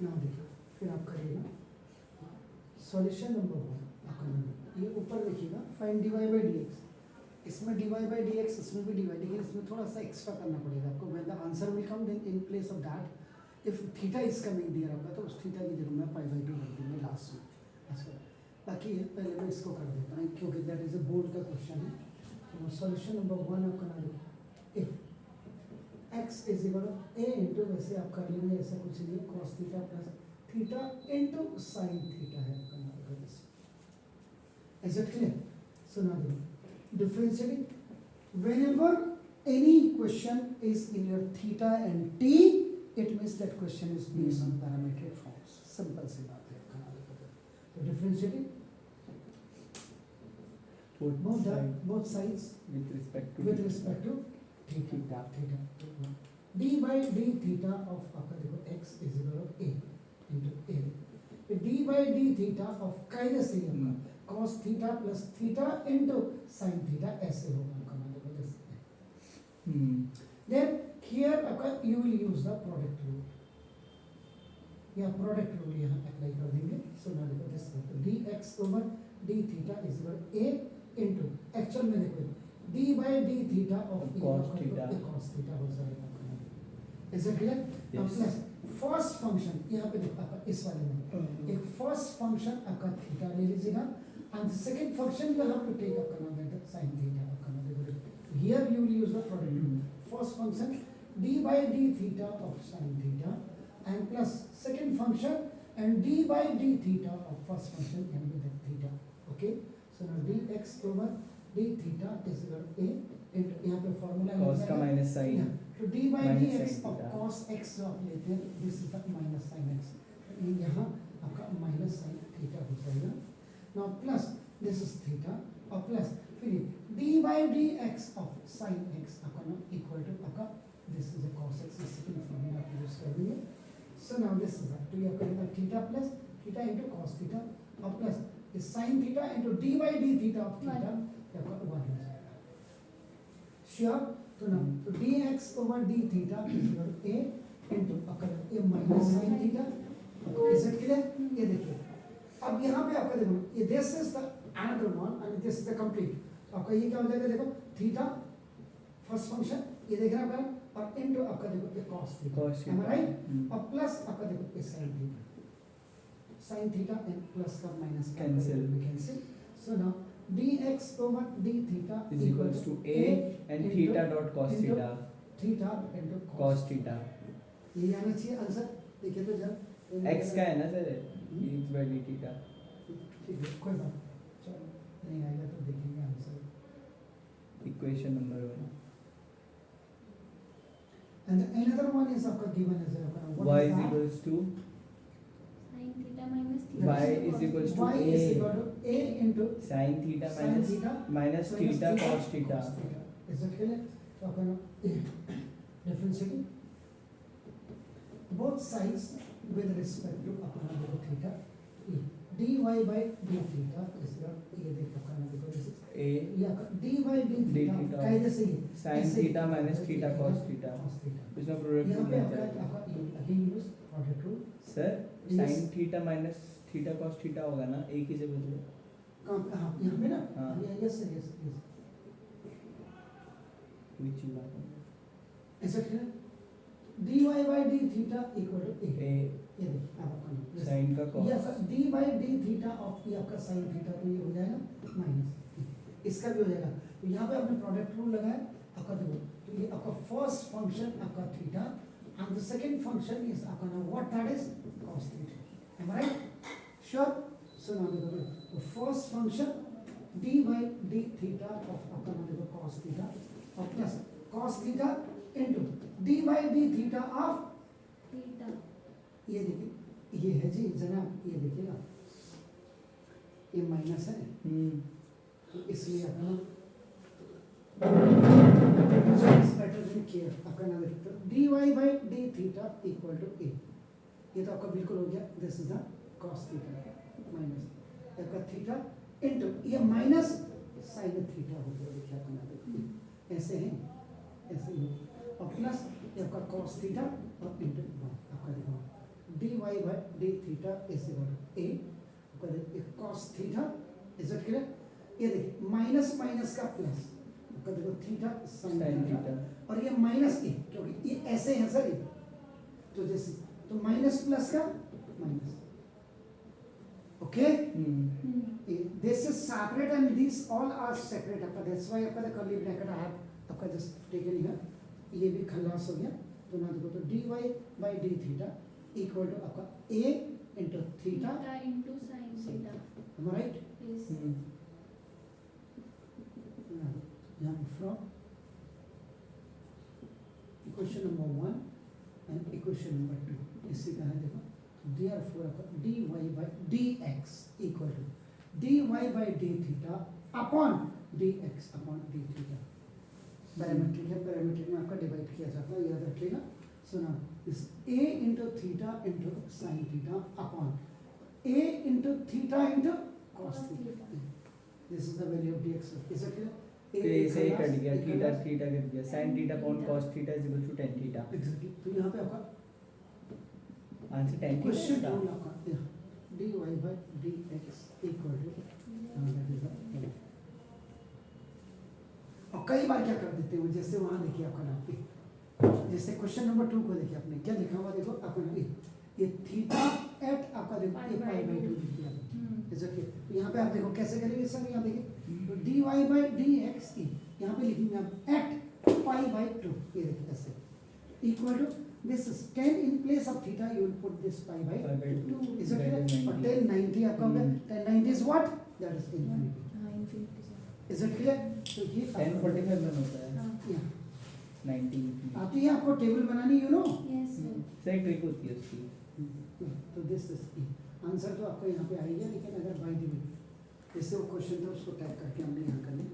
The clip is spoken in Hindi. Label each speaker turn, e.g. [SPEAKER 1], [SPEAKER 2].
[SPEAKER 1] ना देखिए फिर आप करिएगा सॉल्यूशन नंबर 1 आपका नंबर ये ऊपर देखिएगा फाइंड dy बाई dx, इसमें dy बाई dx इसमें भी dy, लेकिन इसमें थोड़ा सा एक्स्ट्रा करना पड़ेगा आपको। When the answer will come then in place of that if theta is coming there आपका, तो उस थीटा की जगह में पाई बाई 2 रख देंगे लास्ट में ऐसा। बाकी पहले मैं इसको कर देता हूँ क्योंकि दैट इज अ बोर्ड का क्वेश्चन है। तो सॉल्यूशन नंबर 1 आपका ना देखो if x is equal to a into, वैसे आप कर लेंगे ऐसा कुछ नहीं, cos theta plus theta into sine theta है आपका ना देखो this. Is it clear? So now देखो differentiating whenever any question is in your theta and t, it means that question is based on parametric forms. Simple सी बात है आपका ना देखो। तो differentiating both sides
[SPEAKER 2] with respect to
[SPEAKER 1] theta d by d theta of आपका देखो x is equal to a into a, d by d theta of कायदे से होगा cos theta plus theta into sin theta ऐसे होगा आपका ना देखो this। then here आपका you will use the product rule, या product rule यहाँ अप्लाई कर देंगे। so ना देखो this dx over d theta is equal to a into actual में देखो d by d theta of
[SPEAKER 2] cos theta
[SPEAKER 1] हो जाएगा। Is it clear? अब प्लस फर्स्ट फंक्शन यहाँ पे देखो आपका इस वाले में एक फर्स्ट फंक्शन आपका थीटा ले लीजिएगा and second function you have to take आपका नाम है sin थीटा आपका नाम देखो here you will use the product first function d by d theta of sin theta and plus second function and d by d theta of first function and with the theta। okay, so now dx over d theta is equal to a into यहाँ पे फॉर्मूला
[SPEAKER 2] cos का minus sin
[SPEAKER 1] तो d by dx of cos x जो आप लेते हैं this is the minus sin x, यहाँ आपका माइनस sin थीटा हो जाएगा। Now plus this is theta और प्लस फिर d by dx of sin x आपका ना इक्वल टू आपका this is a cos x, इस सेकंड फॉर्मूला आप यूज कर देंगे। सो नाउ दिस इज तो ये आपका theta plus theta into cos theta और प्लस इस sin theta into d by d theta of theta आपका 1 हो जाएगा। श्योर? तो ना तो dx over d theta is equal to a into a minus sin theta। is it clear? ये देखिए अब यहाँ पे आपका देखो ये this is the another one and this is the complete, तो आपका ये क्या हो जाएगा देखो थीटा फर्स्ट फंक्शन ये देख रहे हैं आपका और इनटू आपका देखो ये cos theta am I right और प्लस आपका देखो ये sin थीटा एंड प्लस का minus cancel. So now dx over d theta
[SPEAKER 2] is equals to a and theta dot cos theta
[SPEAKER 1] into
[SPEAKER 2] cos theta।
[SPEAKER 1] ये आना चाहिए आंसर, देखिए तो जरा
[SPEAKER 2] x का है ना sir x by d theta।
[SPEAKER 1] ठीक है कोई बात चलो नहीं आएगा तो देखेंगे answer.
[SPEAKER 2] Equation number 1
[SPEAKER 1] and another one is आपका given as
[SPEAKER 2] y is equals to
[SPEAKER 3] sin theta minus
[SPEAKER 2] y is equals to
[SPEAKER 1] y is equal to a into
[SPEAKER 2] sin theta minus theta cos theta।
[SPEAKER 1] is it clear? तो आपका differentiating both sides with respect to अपना देखो theta dy by d theta is equal ये देखो अपना देखो this is
[SPEAKER 2] a
[SPEAKER 1] या dy by d theta कायदे से ही
[SPEAKER 2] sin theta minus theta cos theta इसमें प्रोडक्ट
[SPEAKER 1] यहाँ पे
[SPEAKER 2] रूल
[SPEAKER 1] आपका again use product rule
[SPEAKER 2] sir sin theta minus theta cos theta होगा ना एक ही से बदलो
[SPEAKER 1] कहाँ हाँ यहाँ पे ना
[SPEAKER 2] हाँ।
[SPEAKER 1] Yes yes
[SPEAKER 2] which you want
[SPEAKER 1] ऐसा क्या dy by d theta equal to a
[SPEAKER 2] a
[SPEAKER 1] ये देखिए आप अपना
[SPEAKER 2] sin का cos
[SPEAKER 1] yes dy by d theta of ये आपका sin theta तो ये हो जाएगा माइनस इसका भी हो जाएगा। तो यहाँ पे आपने प्रोडक्ट रूल लगाया आपका देखो तो ये आपका फर्स्ट फंक्शन आपका theta and the second function is आपका ना what that is cos theta, am I right? Sure? So now देखो the first function d by d theta of आपका ना देखो cos theta और plus cos theta into d by d theta of
[SPEAKER 3] theta
[SPEAKER 1] ये देखिए ये है जी जनाब ये देखिएगा ये माइनस है तो इसलिए अपना आपका नाम देखते हो dy by d theta equal to a, ये तो आपका बिल्कुल हो गया this is the cos theta minus आपका थीटा इनटू ये माइनस sin थीटा हो गया देखिए आपका नाम देखो ऐसे है ऐसे ही और प्लस ये आपका cos थीटा और इनटू आपका देखो dy y by d theta is equal to a cos theta is it clear. ये देखिए माइनस माइनस का प्लस देखो थीटा sin
[SPEAKER 2] sin
[SPEAKER 1] थीटा
[SPEAKER 2] theta।
[SPEAKER 1] और ये माइनस ए क्योंकि ये ऐसे है सर ये तो जैसे तो माइनस प्लस का minus okay this is separate and this all are separate आपका दैट्स व्हाई आपका कर्ली ब्रैकेट आई हैव आपका जस्ट टेकन हियर ये भी खलास हो गया तो ना देखो तो dy by d theta equal to आपका a into theta
[SPEAKER 3] Theta into sin theta.
[SPEAKER 1] am I right
[SPEAKER 3] Yes.
[SPEAKER 1] यहाँ from equation number 1 and equation number 2 इसी का है देखो therefore आपका dy by dx equal to dy by d theta upon dx upon d theta parametric है पैरामीट्रिक में आपका डिवाइड किया जाता है याद रखिएगा सुना इस a into theta into sin theta upon a into theta into cos theta this is the value of dx is it clear
[SPEAKER 2] तो ये सही कट गया थीटा थीटा कट गया sin theta upon cos theta is equal to tan theta
[SPEAKER 1] exactly तो यहाँ पे आपका
[SPEAKER 2] answer tan
[SPEAKER 1] question
[SPEAKER 2] theta
[SPEAKER 1] to आपका dy by dx equal to that is the और कई बार क्या कर देते हो जैसे वहाँ देखिए आपका नाम जैसे क्वेश्चन नंबर 2 को देखिए आपने क्या लिखा हुआ देखो आपने ये थीटा एट आपका देखो ये पाई बाय 2 लिख दिया जैसे कि यहाँ पे आप देखो कैसे करेंगे सर यहाँ देखिए तो dy by dx यहाँ पे लिखेंगे आप एट पाई बाय 2 ये देखिए ऐसे equal to this is 10 in place of theta you will put this pi by 2 is it clear और 10 90 आपका होगा 10 90 is what that is infinity
[SPEAKER 3] हाँ infinity से।
[SPEAKER 1] is it clear तो ये
[SPEAKER 2] 1045 में होता है
[SPEAKER 3] हाँ।
[SPEAKER 1] yeah
[SPEAKER 2] 90
[SPEAKER 1] आती है आपको टेबल बनानी यू नो
[SPEAKER 3] Yes sir.
[SPEAKER 2] सही ट्रिक होती है उसकी
[SPEAKER 1] तो दिस इज आंसर तो आपको यहाँ पे आएगा लेकिन अगर बाय द वे जैसे वो क्वेश्चन था उसको टाइप करके हमने यहाँ कर लिया